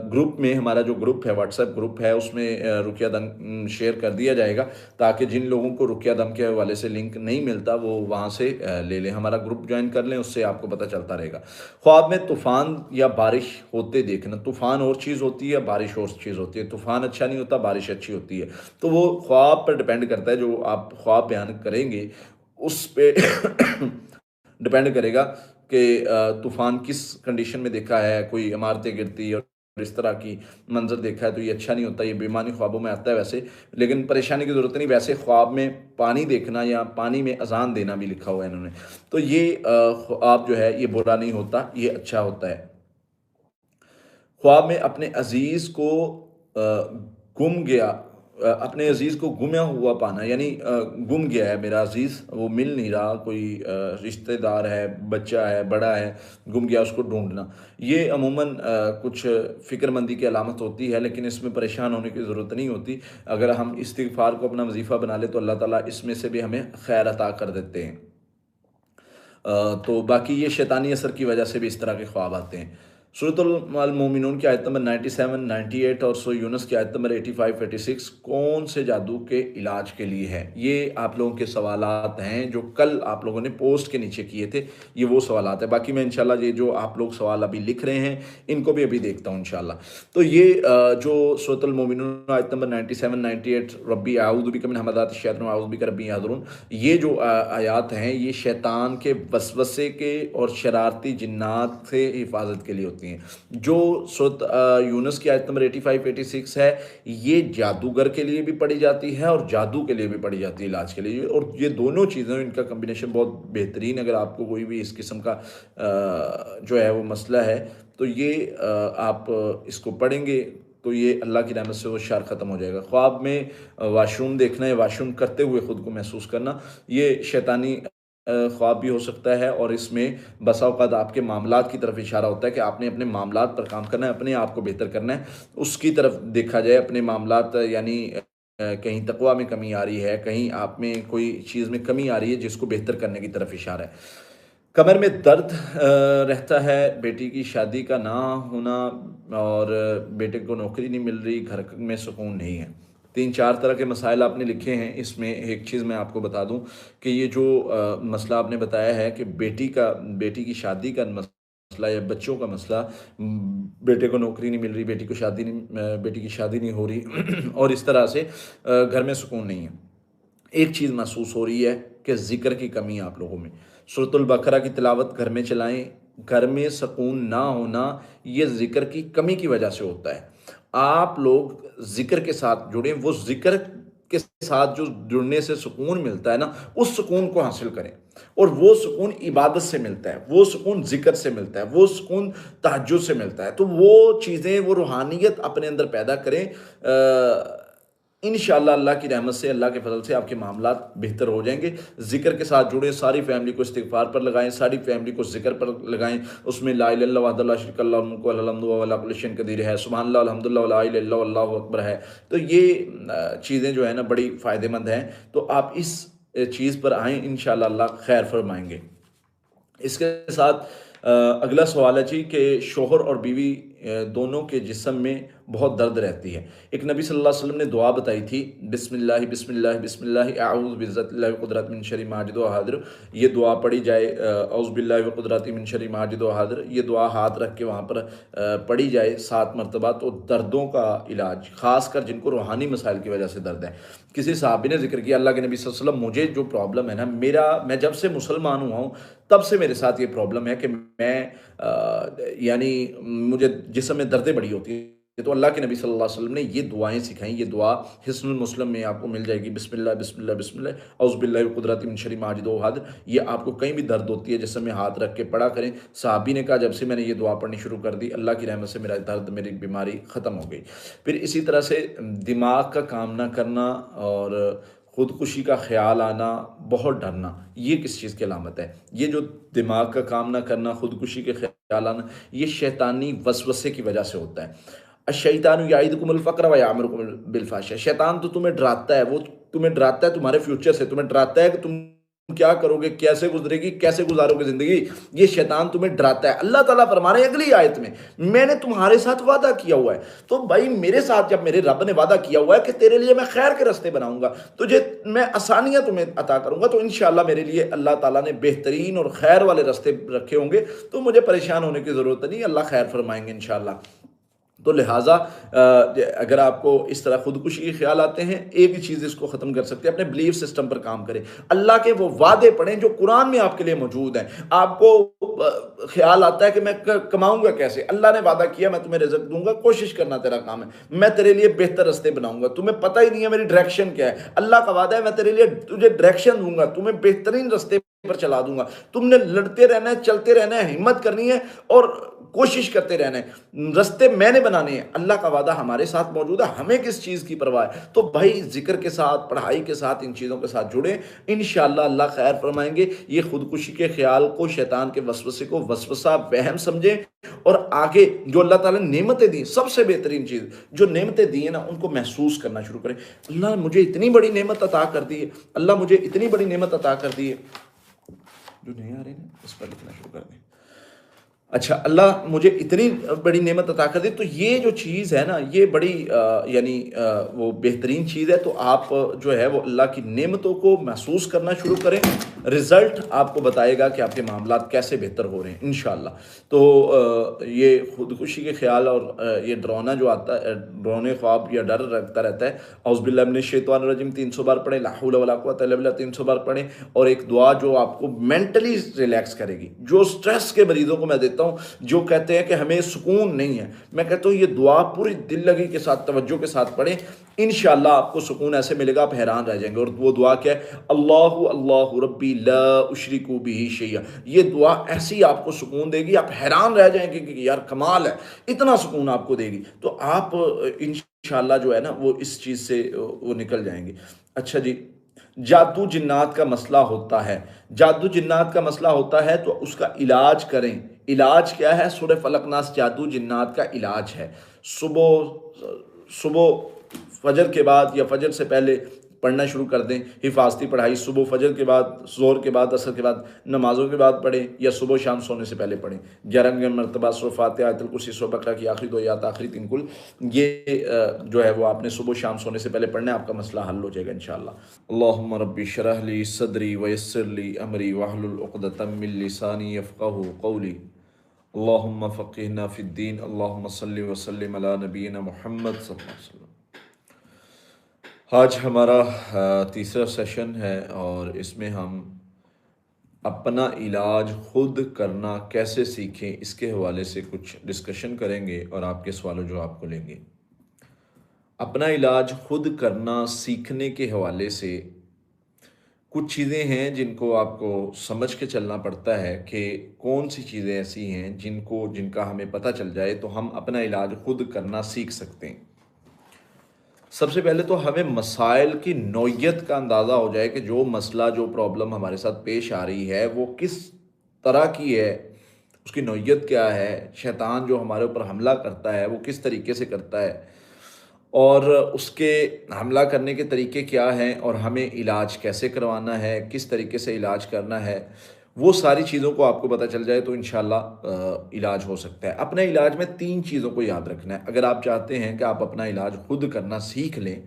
ग्रुप में हमारा जो ग्रुप है, व्हाट्सएप ग्रुप है, उसमें रुकिया दम शेयर कर दिया जाएगा, ताकि जिन लोगों को रुकिया दम के हवाले से लिंक नहीं मिलता वो वहाँ से ले लें, हमारा ग्रुप ज्वाइन कर लें, उससे आपको पता चलता रहेगा। ख्वाब में तूफ़ान या बारिश होते देखना, तूफ़ान और चीज़ होती है, बारिश और चीज़ होती है। तूफ़ान अच्छा नहीं होता, बारिश अच्छी होती है। तो वो ख्वाब पर डिपेंड करता है, जो आप ख्वाब बयान करेंगे उस पे डिपेंड करेगा कि तूफ़ान किस कंडीशन में देखा है। कोई इमारतें गिरती और इस तरह की मंजर देखा है तो ये अच्छा नहीं होता, ये बेईमानी ख्वाबों में आता है वैसे, लेकिन परेशानी की ज़रूरत नहीं। वैसे ख्वाब में पानी देखना या पानी में अजान देना भी लिखा हुआ है इन्होंने, तो ये ख्वाब जो है ये बुरा नहीं होता, ये अच्छा होता है। ख्वाब में अपने अजीज़ को गुम गया, अपने अजीज़ को गुमा हुआ पाना, यानी गुम गया है मेरा अजीज़, वो मिल नहीं रहा, कोई रिश्तेदार है, बच्चा है, बड़ा है, गुम गया, उसको ढूंढना। ये अमूमन कुछ फ़िक्रमंदी की अलामत होती है, लेकिन इसमें परेशान होने की ज़रूरत नहीं होती। अगर हम इस्तिग़फ़ार को अपना वजीफ़ा बना लें तो अल्लाह ताला इसमें से भी हमें खैर अता कर देते हैं। तो बाकी ये शैतानी असर की वजह से भी इस तरह के ख्वाब आते हैं। सूरतुल अल मोमिनून की आयत नंबर 97, 98 और सूरह यूनुस की आयत नंबर 85, 86 कौन से जादू के इलाज के लिए है? ये आप लोगों के सवालात हैं जो कल आप लोगों ने पोस्ट के नीचे किए थे, ये वो सवालात हैं। बाकी मैं इंशाल्लाह ये जो आप लोग सवाल अभी लिख रहे हैं, इनको भी अभी देखता हूँ इंशाल्लाह। तो ये जो सूरतुल मोमिनून आयत नंबर 97, 98 रब्बी आऊज़ु बिका मिन हमाज़ातिश शैतान व आऊज़ु बिका रब्बी याहज़ुरून, ये जो आयात हैं ये शैतान के वसवसे के और शरारती जिन्नात से हिफाजत के लिए होती हैं। जो सूरत यूनुस की आयत नंबर 85, 86 है, ये जादूगर के लिए भी पढ़ी जाती है और जादू के लिए भी पढ़ी जाती है, इलाज के लिए। और ये दोनों चीज़ें, इनका कम्बिनेशन बहुत बेहतरीन। अगर आपको कोई भी इस किस्म का जो है वो मसला है, तो ये आप इसको पढ़ेंगे तो ये अल्लाह की रहमत से वो शर ख़त्म हो जाएगा। ख्वाब में वाशरूम देखना या वाशरूम करते हुए ख़ुद को महसूस करना, ये शैतानी ख्वाब भी हो सकता है, और इसमें बसा औक़ात आपके मामलात की तरफ इशारा होता है कि आपने अपने मामलात पर काम करना है, अपने आप को बेहतर करना है, उसकी तरफ देखा जाए। अपने मामलात यानी कहीं तक़वा में कमी आ रही है, कहीं आप में कोई चीज़ में कमी आ रही है, जिसको बेहतर करने की तरफ इशारा है। कमर में दर्द रहता है, बेटी की शादी का ना होना, और बेटे को नौकरी नहीं मिल रही, घर में सुकून नहीं है। 3-4 तरह के मसाइल आपने लिखे हैं। इसमें एक चीज़ मैं आपको बता दूँ कि ये जो मसला आपने बताया है कि बेटी की शादी का मसला या बच्चों का मसला, बेटे को नौकरी नहीं मिल रही, बेटी की शादी नहीं हो रही और इस तरह से घर में सुकून नहीं है। एक चीज़ महसूस हो रही है कि ज़िक्र की कमी है आप लोगों में। सूरतुल बकरा की तिलावत घर में चलाएँ, घर में सुकून ना होना ये ज़िक्र की कमी की वजह से होता है। आप लोग ज़िक्र के साथ जुड़ें, वो ज़िक्र के साथ जो जुड़ने से सुकून मिलता है ना, उस सुकून को हासिल करें। और वो सुकून इबादत से मिलता है, वो सुकून ज़िक्र से मिलता है, वो सुकून तहज्जुद से मिलता है। तो वो चीज़ें, वो रूहानियत अपने अंदर पैदा करें। इंशाअल्लाह अल्लाह की रहमत से, अल्लाह के फजल से आपके मामलात बेहतर हो जाएंगे। ज़िक्र के साथ जुड़े, सारी फैमिली को इस्तिग़फ़ार पर लगाएं, सारी फैमिली को ज़िक्र पर लगाएं। उसमें ला इलाहा इल्लल्लाह वहदहू ला शरीका लहू मुल्कु व लहुल हम्दु व हुवा अला कुल्लि शैइन क़दीर है, सुब्हानल्लाह वल्हम्दुलिल्लाह व ला इलाहा इल्लल्लाह वल्लाहु अकबर है। तो ये चीज़ें जो है ना बड़ी फ़ायदेमंद हैं। तो आप इस चीज़ पर आएँ, इंशाअल्लाह अल्लाह खैर फरमाएंगे। इसके साथ अगला सवाल है जी कि शोहर और बीवी दोनों के जिस्म में बहुत दर्द रहती है। एक नबी सल्लल्लाहु अलैहि वसल्लम ने दुआ बताई थी, बिस्मिल्लाहि बिस्मिल्लाहि बिस्मिल्लाहि अऊज़ु बिइज़्ज़तिल्लाहि व क़ुदरतिही मिन शर्रि मा अजिदु व हाज़िर। ये दुआ पढ़ी जाए, औज़ु बिल्लाहि व क़ुदरतिही मिन शर्रि मा अजिदु व हाज़िर। ये दुआ हाथ रख के वहाँ पर पढ़ी जाए 7 मरतबा, तो दर्दों का इलाज, ख़ासकर जिनको रूहानी मसाइल की वजह से दर्द है। किसी सहाबी ने ज़िक्र किया, अल्लाह के नबी सल्लल्लाहु अलैहि वसल्लम, मुझे जो प्रॉब्लम है ना, मैं जब से मुसलमान हुआ हूँ तब से मेरे साथ ये प्रॉब्लम है कि यानी मुझे जिस्म में दर्दें बड़ी होती हैं। तो अल्लाह के नबी सल्लल्लाहु अलैहि वसल्लम ने ये दुआएँ सिखाई। ये दुआ हिस्नुल मुस्लिम में आपको मिल जाएगी, बिस्मिल्लाह बिस्मिल्लाह बिस्मिल्लाह औज़ु बिल्लाहि व क़ुदरतिही मिन शर्रि मा अजिदु व हाज़िर। ये आपको कहीं भी दर्द होती है जिस्म में हाथ रख के पढ़ा करें। सहाबी ने कहा, जब से मैंने ये दुआ पढ़नी शुरू कर दी, अल्लाह की रहमत से मेरा दर्द, मेरी बीमारी ख़त्म हो गई। फिर इसी तरह से दिमाग का काम ना करना और खुदकुशी का ख़्याल आना, बहुत डरना, ये किस चीज़ की अलामत है? ये जो दिमाग का काम ना करना, खुदकुशी के ख़्याल आना, ये शैतानी वसवसे की वजह से होता है। अश-शैतानु याइदुकुमुल फ़क़्र व यामुरुकुम बिल फ़हशा। शैतान तो तुम्हें डराता है, वो तुम्हें डराता है तुम्हारे फ्यूचर से, तुम्हें डराता है कि तुम क्या करोगे, कैसे गुज़रेगी, कैसे गुज़ारोगे ज़िंदगी, ये शैतान तुम्हें डराता है। अल्लाह ताला फरमा रहे हैं अगली आयत में, मैंने तुम्हारे साथ वादा किया हुआ है। तो भाई मेरे साथ जब मेरे रब ने वादा किया हुआ है कि तेरे लिए मैं खैर के रास्ते बनाऊंगा, तुझे मैं आसानियां तुम्हें अता करूंगा, तो इंशाअल्लाह मेरे लिए अल्लाह ताला ने बेहतरीन और खैर वाले रास्ते रखे होंगे। तो मुझे परेशान होने की ज़रूरत नहीं, अल्लाह खैर फरमाएंगे इंशाअल्लाह। तो लिहाजा अगर आपको इस तरह खुदकुशी के ख्याल आते हैं, एक ही चीज़ इसको ख़त्म कर सकते हैं, अपने बिलीफ सिस्टम पर काम करें। अल्लाह के वो वादे पढ़ें जो कुरान में आपके लिए मौजूद हैं। आपको ख्याल आता है कि मैं कमाऊंगा कैसे, अल्लाह ने वादा किया मैं तुम्हें रिज़्क़ दूंगा, कोशिश करना तेरा काम है, मैं तेरे लिए बेहतर रास्ते बनाऊंगा, तुम्हें पता ही नहीं है मेरी डायरेक्शन क्या है। अल्लाह का वादा है मैं तेरे लिए तुझे डायरेक्शन दूंगा, तुम्हें बेहतरीन रास्ते पर चला दूंगा। तुमने लड़ते रहना है, चलते रहना है, हिम्मत करनी है और कोशिश करते रहना है। रास्ते मैंने बनाने हैं। अल्लाह का वादा हमारे साथ मौजूद है, हमें किस चीज़ की परवाह है। तो भाई ज़िक्र के साथ, पढ़ाई के साथ, इन चीज़ों के साथ जुड़ें, इंशाअल्लाह अल्लाह खैर फरमाएंगे। ये खुदकुशी के ख्याल को, शैतान के वसवसे को वसवसा वहम समझें और आगे जो अल्लाह ताला ने नेमतें दी, सबसे बेहतरीन चीज़ जो नेमतें दी है ना, उनको महसूस करना शुरू करें। अल्लाह ने मुझे इतनी बड़ी नेमत अता कर दी है, अल्लाह मुझे इतनी बड़ी नेमत अता कर दी है। जो नहीं आ रहे ना, इस पर लिखना शुरू कर दें। अच्छा, अल्लाह मुझे इतनी बड़ी नेमत अता कर दी, तो ये जो चीज़ है ना, ये बड़ी यानी वो बेहतरीन चीज़ है। तो आप जो है वो अल्लाह की नेमतों को महसूस करना शुरू करें। रिज़ल्ट आपको बताएगा कि आपके मामलात कैसे बेहतर हो रहे हैं इंशाअल्लाह। तो ये खुदकुशी के ख्याल और ये डराना जो आता है, डराने ख्वाब या डर रखता रहता है, औज़ु बिल्लाहि मिनश शैतानिर रजीम 300 बार पढ़ें, ला हौला वला कुव्वता इल्ला बिल्लाह 300 बार पढ़ें। और एक दुआ जो आपको मेंटली रिलैक्स करेगी, जो स्ट्रेस के मरीजों को मैं देता हूँ, जो कहते हैं कि हमें सुकून नहीं है, मैं कहता हूँ ये दुआ पूरी दिल लगी के साथ, तवज्जो के साथ पढ़ें, इंशाअल्लाह आपको सुकून ऐसे मिलेगा आप हैरान रह जाएंगे। और वो दुआ क्या है? अल्लाहु अल्लाहु रब्बी ला उशरिकु बिही शैया। ये दुआ ऐसी आपको सुकून देगी, आप हैरान रह जाएंगे कि यार कमाल है, इतना सुकून आपको देगी। तो आप इंशाअल्लाह जो है ना वो इस चीज़ से वो निकल जाएंगे। अच्छा जी, जादू जिन्नात का मसला होता है, जादू जिन्नात का मसला होता है तो उसका इलाज करें। इलाज क्या है? सूरह फलक नास जादू जिन्नात का इलाज है। सुबह सुबह फजर के बाद या फजर से पहले पढ़ना शुरू कर दें। हिफाजती पढ़ाई सुबह फजर के बाद, ज़ोहर के बाद, असर के बाद, नमाज़ों के बाद पढ़ें या सुबह शाम सोने से पहले पढ़ें। 11 मरतबा सूरह फातिहा, आयतुल कुर्सी, सूरह बकरा की आखिरी 2 आयत, आखिरी 3 कुल, ये जो है वो आपने सुबह शाम सोने से पहले पढ़ना है, आपका मसला हल हो जाएगा इंशाअल्लाह। अल्लाहुम्मा रब्बी इश्रह ली सदरी व यस्सिर ली अमरी वहलुल उक़दतम मिन लिसानी यफ़क़हू क़ौली। अल्लाहुम्मा फ़क़िहना फ़िद्दीन। अल्लाहुम्मा सल्लि व सल्लिम अला नबीना मुहम्मद सल्लल्लाहु अलैहि वसल्लम। आज हमारा तीसरा सेशन है और इसमें हम अपना इलाज खुद करना कैसे सीखें इसके हवाले से कुछ डिस्कशन करेंगे और आपके सवालों जवाब को लेंगे। अपना इलाज खुद करना सीखने के हवाले से कुछ चीज़ें हैं जिनको आपको समझ के चलना पड़ता है कि कौन सी चीज़ें ऐसी हैं जिनका हमें पता चल जाए तो हम अपना इलाज खुद करना सीख सकते हैं। सबसे पहले तो हमें मसाइल की नौइयत का अंदाज़ा हो जाए कि जो मसला, जो प्रॉब्लम हमारे साथ पेश आ रही है वो किस तरह की है, उसकी नौइयत क्या है, शैतान जो हमारे ऊपर हमला करता है वो किस तरीके से करता है और उसके हमला करने के तरीके क्या हैं और हमें इलाज कैसे करवाना है, किस तरीके से इलाज करना है, वो सारी चीज़ों को आपको पता चल जाए तो इंशाल्लाह इलाज हो सकता है। अपने इलाज में 3 चीज़ों को याद रखना है। अगर आप चाहते हैं कि आप अपना इलाज खुद करना सीख लें,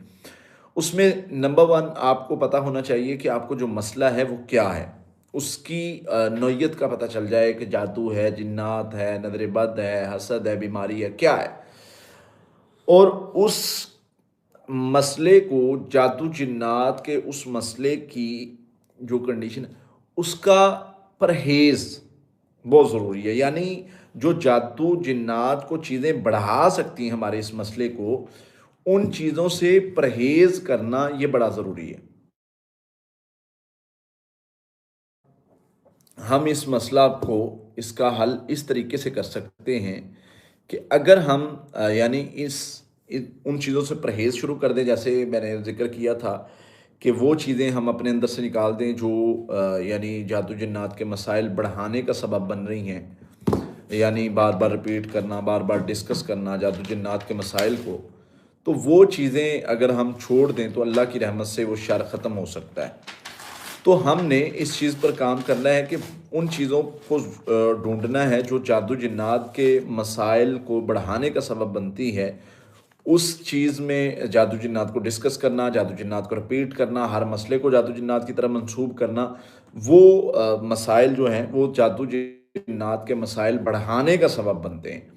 उसमें नंबर 1 आपको पता होना चाहिए कि आपको जो मसला है वो क्या है। उसकी नौइयत का पता चल जाए कि जादू है, जिन्नात है, नज़र बद है, हसद है, बीमारी है, क्या है। और उस मसले को, जादू जिन्नात के उस मसले की जो कंडीशन है, उसका परहेज़ बहुत ज़रूरी है। यानी जो जादू जिन्नात को चीज़ें बढ़ा सकती हैं हमारे इस मसले को, उन चीज़ों से परहेज़ करना ये बड़ा ज़रूरी है। हम इस मसला को, इसका हल इस तरीके से कर सकते हैं कि अगर हम यानी उन चीज़ों से परहेज़ शुरू कर दें, जैसे मैंने ज़िक्र किया था कि वो चीज़ें हम अपने अंदर से निकाल दें जो यानी जादू जिन्नात के मसाइल बढ़ाने का सबब बन रही हैं। यानी बार बार रिपीट करना, बार बार डिस्कस करना जादू जिन्नात के मसाइल को, तो वो चीज़ें अगर हम छोड़ दें तो अल्लाह की रहमत से वो शर ख़त्म हो सकता है। तो हमने इस चीज़ पर काम करना है कि उन चीज़ों को ढूंढना है जो जादू जिन्नात के मसाइल को बढ़ाने का सबब बनती है। उस चीज़ में जादू जिन्नात को डिस्कस करना, जादू जिन्नात को रिपीट करना, हर मसले को जादू जिन्नात की तरह मंसूब करना, वो मसाइल जो हैं वो जादू जिन्नात के मसाइल बढ़ाने का सबब बनते हैं।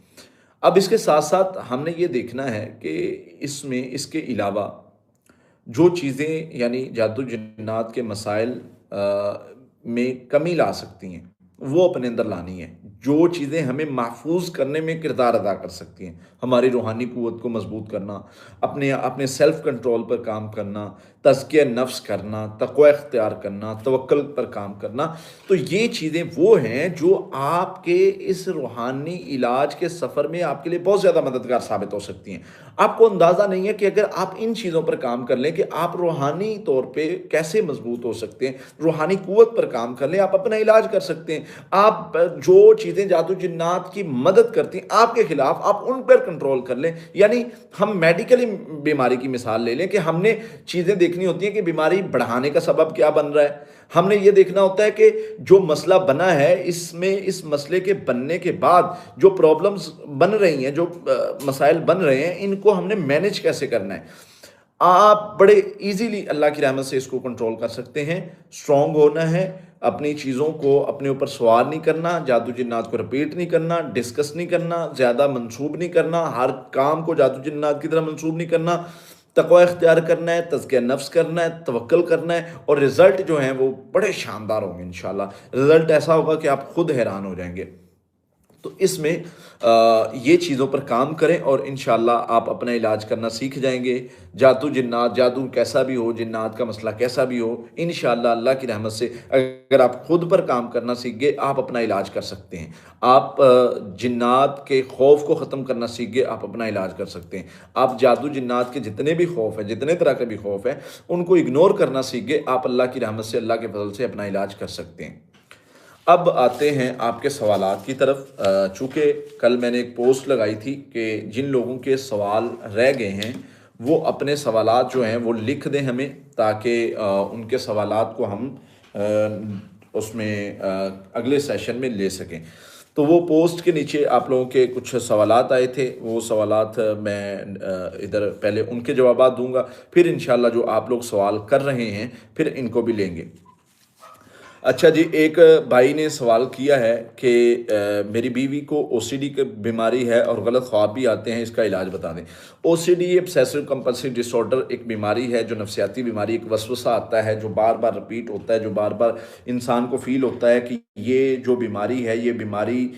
अब इसके साथ साथ हमने ये देखना है कि इसमें इसके अलावा जो चीज़ें यानी जादू जिन्नात के मसाइल में कमी ला सकती हैं, वो अपने अंदर लानी है। जो चीज़ें हमें महफूज करने में किरदार अदा कर सकती हैं, हमारी रूहानी क़ुव्वत को मज़बूत करना, अपने अपने सेल्फ़ कंट्रोल पर काम करना, तज़किया नफ्स करना, तक़वा इख्तियार करना, तवक्कुल पर काम करना, तो ये चीज़ें वो हैं जो आपके इस रूहानी इलाज के सफ़र में आपके लिए बहुत ज़्यादा मददगार साबित हो सकती हैं। आपको अंदाज़ा नहीं है कि अगर आप इन चीज़ों पर काम कर लें कि आप रूहानी तौर पे कैसे मज़बूत हो सकते हैं, रूहानी क़ुव्वत पर काम कर लें, आप अपना इलाज कर सकते हैं। आप जो चीज़ें जादू जिन्नात की मदद करती हैं आपके ख़िलाफ़, आप उन पर कंट्रोल कर लें। यानी हम मेडिकली बीमारी की मिसाल ले लें कि हमने चीज़ें देखनी होती हैं कि बीमारी बढ़ाने का सबब क्या बन रहा है। हमने ये देखना होता है कि जो मसला बना है, इसमें इस मसले के बनने के बाद जो प्रॉब्लम्स बन रही हैं, जो मसाइल बन रहे हैं, इनको हमने मैनेज कैसे करना है। आप बड़े ईज़िली अल्लाह की रहमत से इसको कंट्रोल कर सकते हैं। स्ट्रॉन्ग होना है, अपनी चीज़ों को अपने ऊपर सवार नहीं करना, जादू जिन्नात को रिपीट नहीं करना, डिस्कस नहीं करना, ज़्यादा मंसूब नहीं करना, हर काम को जादू जिन्नात की तरह मंसूब नहीं करना, तक़वा इख्तियार करना है, तज़किया नफ्स करना है, तवक्कुल करना है और रिज़ल्ट जो हैं वो बड़े शानदार होंगे इंशाअल्लाह। रिज़ल्ट ऐसा होगा कि आप खुद हैरान हो जाएंगे। तो इसमें ये चीज़ों पर काम करें और इंशाअल्लाह आप अपना इलाज करना सीख जाएंगे। जादू जिन्नात, जादू कैसा भी हो, जिन्नात का मसला कैसा भी हो, इंशाअल्लाह अल्लाह की रहमत से अगर आप खुद पर काम करना सीख गए, आप अपना इलाज कर सकते हैं। आप जिन्नात के खौफ को ख़त्म करना सीख गए, आप अपना इलाज कर सकते हैं। आप जादू जिन्नात के जितने भी खौफ हैं, जितने तरह के भी खौफ हैं, उनको इग्नोर करना सीख गए, आप अल्लाह की रहमत से, अल्लाह के फज़ल से अपना इलाज कर सकते हैं। अब आते हैं आपके सवालात की तरफ। चूँकि कल मैंने एक पोस्ट लगाई थी कि जिन लोगों के सवाल रह गए हैं वो अपने सवालात जो हैं वो लिख दें हमें, ताकि उनके सवालात को हम उसमें अगले सेशन में ले सकें। तो वो पोस्ट के नीचे आप लोगों के कुछ सवालात आए थे, वो सवालात मैं इधर पहले उनके जवाबात दूंगा, फिर इंशाल्लाह जो आप लोग सवाल कर रहे हैं फिर इनको भी लेंगे। अच्छा जी, एक भाई ने सवाल किया है कि मेरी बीवी को ओसीडी की बीमारी है और गलत ख्वाब भी आते हैं, इसका इलाज बता दें। ओसीडी ऑब्सेसिव कंपल्सिव डिसऑर्डर एक बीमारी है, जो नफसियाती बीमारी, एक वसवसा आता है जो बार बार रिपीट होता है, जो बार बार इंसान को फील होता है कि ये जो बीमारी है, ये बीमारी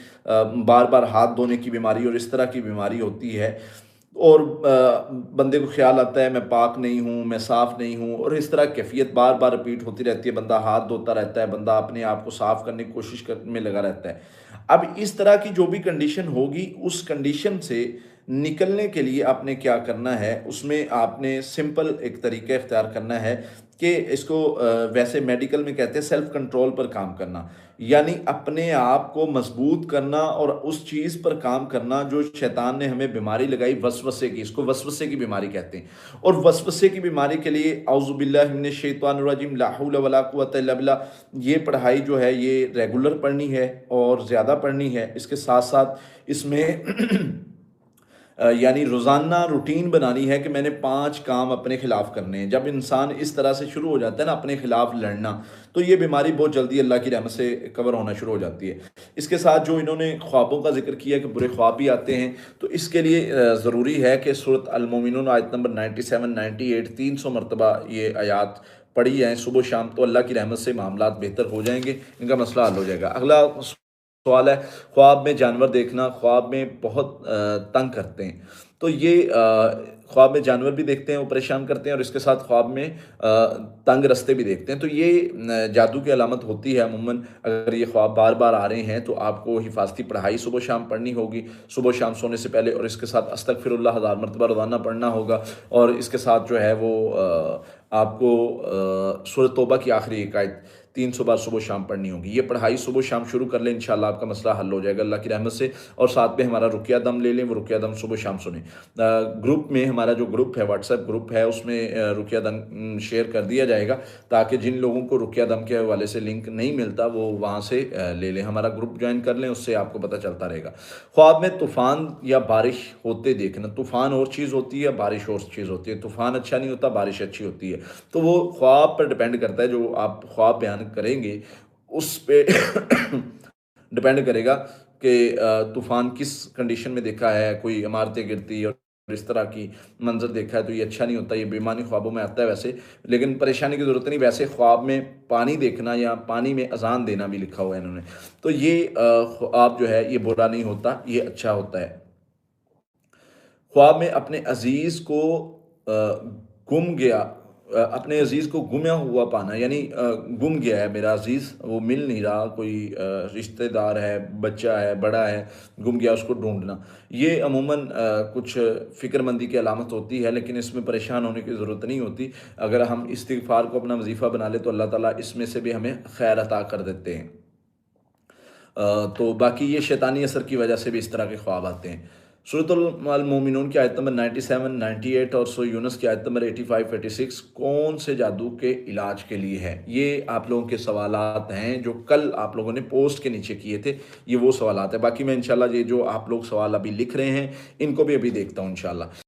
बार बार हाथ धोने की बीमारी और इस तरह की बीमारी होती है। और बंदे को ख्याल आता है मैं पाक नहीं हूँ, मैं साफ़ नहीं हूँ, और इस तरह कैफ़ियत बार बार रिपीट होती रहती है। बंदा हाथ धोता रहता है, बंदा अपने आप को साफ़ करने की कोशिश कर में लगा रहता है। अब इस तरह की जो भी कंडीशन होगी, उस कंडीशन से निकलने के लिए आपने क्या करना है, उसमें आपने सिंपल एक तरीका इख्तियार करना है कि इसको वैसे मेडिकल में कहते हैं सेल्फ कंट्रोल पर काम करना। यानी अपने आप को मजबूत करना और उस चीज़ पर काम करना जो शैतान ने हमें बीमारी लगाई वसवसे की, इसको वसवसे की बीमारी कहते हैं। और वसवसे की बीमारी के लिए औज़ुबिल्लाहि मिनश शैतानिर रजीम ला हौला वला कुव्वता इल्ला बिल्लाह, ये पढ़ाई जो है ये रेगुलर पढ़नी है और ज़्यादा पढ़नी है। इसके साथ साथ इसमें यानी रोज़ाना रूटीन बनानी है कि मैंने 5 काम अपने खिलाफ करने हैं। जब इंसान इस तरह से शुरू हो जाता है ना अपने खिलाफ लड़ना, तो ये बीमारी बहुत जल्दी अल्लाह की रहमत से कवर होना शुरू हो जाती है। इसके साथ जो इन्होंने ख्वाबों का ज़िक्र किया कि बुरे ख्वाब भी आते हैं, तो इसके लिए ज़रूरी है कि सूरत अल-मोमिनून आयत नंबर 97, 98, 300 मरतबा ये आयात पढ़ी जाएँ सुबह शाम, तो अल्लाह की रहमत से मामलात बेहतर हो जाएँगे, इनका मसला हल हो जाएगा। अगला सवाल है, ख्वाब में जानवर देखना, ख्वाब में बहुत तंग करते हैं। तो ये ख्वाब में जानवर भी देखते हैं, वो परेशान करते हैं, और इसके साथ ख्वाब में तंग रास्ते भी देखते हैं। तो ये जादू की अलामत होती है अमूमन। अगर ये ख्वाब बार बार आ रहे हैं तो आपको हिफाजती पढ़ाई सुबह शाम पढ़नी होगी, सुबह शाम सोने से पहले, और इसके साथ अस्तगफिरुल्लाह 1000 मरतबा रोज़ाना पढ़ना होगा। और इसके साथ जो है वो आपको सूरह तौबा की आखिरी एक आयत 300 बार सुबह शाम पढ़नी होगी। ये पढ़ाई सुबह शाम शुरू कर लें, इंशाल्लाह आपका मसला हल हो जाएगा अल्लाह की रहमत से। और साथ में हमारा रुकिया दम ले लें, वो रुकिया दम सुबह शाम सुनें। ग्रुप में हमारा जो ग्रुप है, व्हाट्सएप ग्रुप है, उसमें रुकिया दम शेयर कर दिया जाएगा, ताकि जिन लोगों को रुकिया दम के हवाले से लिंक नहीं मिलता वो वहाँ से ले लें, हमारा ग्रुप ज्वाइन कर लें, उससे आपको पता चलता रहेगा। ख्वाब में तूफ़ान या बारिश होते देखना, तूफ़ान और चीज़ होती है, बारिश और चीज़ होती है। तूफ़ान अच्छा नहीं होता, बारिश अच्छी होती है। तो वो ख्वाब पर डिपेंड करता है, जो आप ख्वाब बयान करेंगे उस पे डिपेंड करेगा कि तूफ़ान किस कंडीशन में देखा है। कोई इमारतें गिरती और इस तरह की मंजर देखा है तो ये अच्छा नहीं होता, ये बेईमानी ख्वाबों में आता है वैसे, लेकिन परेशानी की ज़रूरत नहीं। वैसे ख्वाब में पानी देखना या पानी में अजान देना भी लिखा हुआ है इन्होंने, तो ये ख्वाब जो है ये बुरा नहीं होता, ये अच्छा होता है। ख्वाब में अपने अजीज़ को गुम गया, अपने अजीज़ को गुमा हुआ पाना, यानी गुम गया है मेरा अजीज़, वो मिल नहीं रहा, कोई रिश्तेदार है, बच्चा है, बड़ा है, गुम गया, उसको ढूंढना। ये अमूमन कुछ फ़िक्रमंदी की अलामत होती है, लेकिन इसमें परेशान होने की ज़रूरत नहीं होती। अगर हम इस्तिग़फ़ार को अपना वजीफ़ा बना ले तो अल्लाह ताला इसमें से भी हमें खैर अता कर देते हैं। तो बाकी ये शैतानी असर की वजह से भी इस तरह के ख्वाब आते हैं। सूरतुल अल मोमिनून की आयत नंबर 97, 98 और सूरह यूनुस की आयत नंबर 85, 86 कौन से जादू के इलाज के लिए है? ये आप लोगों के सवालात हैं जो कल आप लोगों ने पोस्ट के नीचे किए थे, ये वो सवालात हैं। बाकी मैं इंशाल्लाह ये जो आप लोग सवाल अभी लिख रहे हैं, इनको भी अभी देखता हूँ इंशाल्लाह।